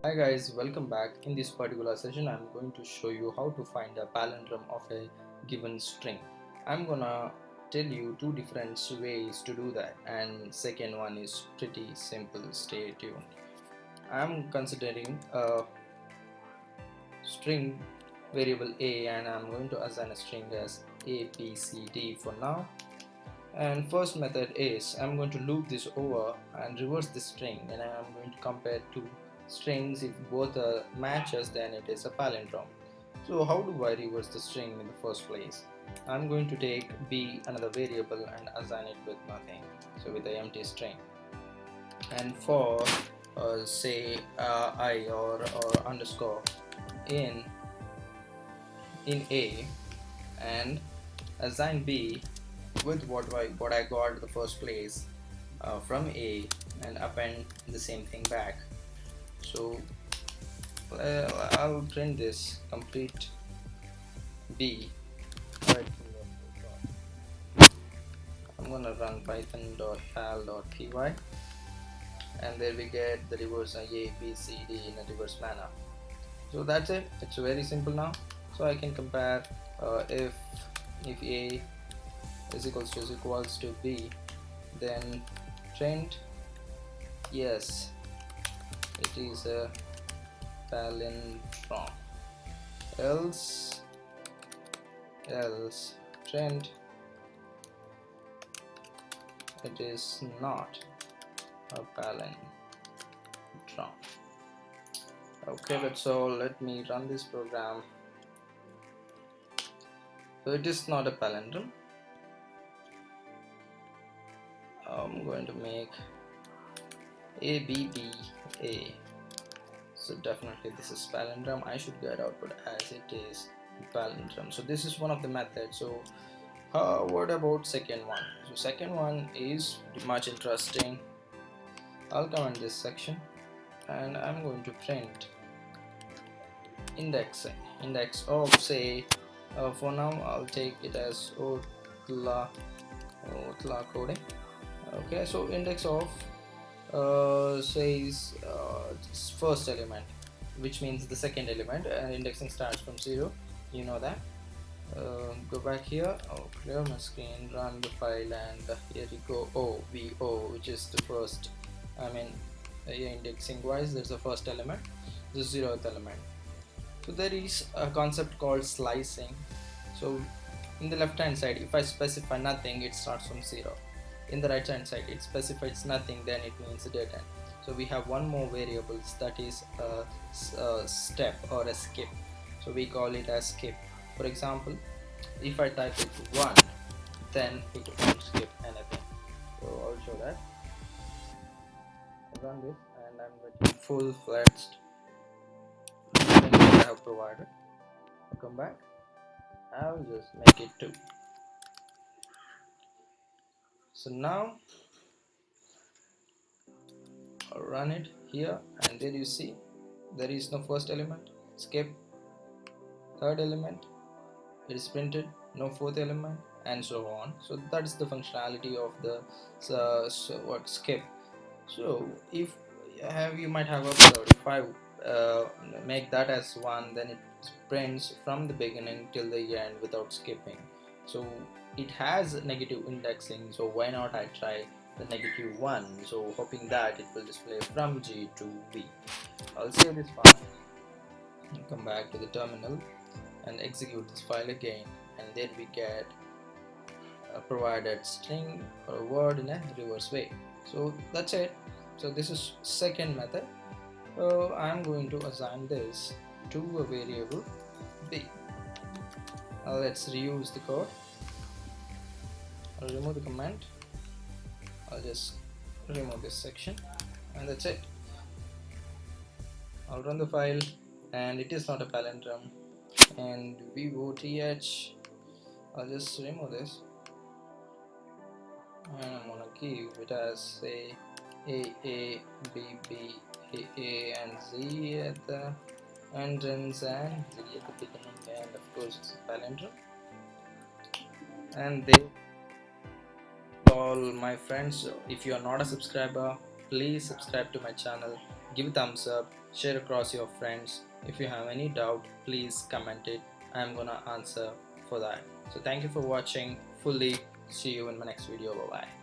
Hi guys, welcome back. In this particular session I'm going to show you how to find a palindrome of a given string. I'm gonna tell you two different ways to do that, and second one is pretty simple. Stay tuned. I'm considering a string variable a and I'm going to assign a string as abcd for now. And first method is I'm going to loop this over and reverse the string, and I'm going to compare two strings. If both are matches, then it is a palindrome. So how do I reverse the string in the first place? I'm going to take b, another variable, and assign it with nothing, so with the empty string. And for say I or underscore in a, and assign b with what I got the first place from A, and append the same thing back. So I'll print this complete B. Right. I'm gonna run python.pal.py, and there we get the reverse A, B, C, D in a reverse manner. So that's it. It's very simple now. So I can compare if A is equals to B, then print yes, it is a palindrome. Else print it is not a palindrome. Okay, that's all. Let me run this program. So it is not a palindrome. I'm going to make ABBA. So definitely this is palindrome. I should get output as it is palindrome. So this is one of the methods. So what about second one? So second one is much interesting. I'll comment this section, and I'm going to print index of, say, for now I'll take it as Vothla Coding. Okay, so index of says first element, which means the second element, and indexing starts from 0. You know that. Go back here. Clear my screen, run the file, and here we go. OVO, which is the first. Indexing wise, there's the first element, the 0th element. So there is a concept called slicing. So in the left hand side, if I specify nothing, it starts from 0. In the right hand side, it specifies nothing, then it means dead end. So we have one more variables, that is a step or a skip. So we call it as skip. For example, if I type it 1, then it won't skip anything. So I'll show that. I'll run this, and I'm getting full-fledged string that I have provided. I'll come back. I'll just make it 2. So now I'll run it here, and there you see there is no first element, skip, third element, it is printed, no fourth element, and so on. So that's the functionality of the skip. So if you might have observed, if I make that as 1, then it prints from the beginning till the end without skipping. So it has negative indexing, so why not I try the -1, so hoping that it will display from G to B. I'll save this file and come back to the terminal and execute this file again, and then we get a provided string or a word in a reverse way. So that's it. So this is second method. I'm going to assign this to a variable B. Now let's reuse the code. I'll remove the comment. I'll just remove this section, and that's it. I'll run the file, and it is not a palindrome. And VOTH, I'll just remove this, and I'm gonna give it as, say, A, B, B, A, and Z at the entrance, and Z at the beginning, and of course it's a palindrome. And they all my friends, if you are not a subscriber, please subscribe to my channel give a thumbs up, share across your friends. If you have any doubt, please comment it. I'm gonna answer for that. So thank you for watching fully. See you in my next video. Bye bye.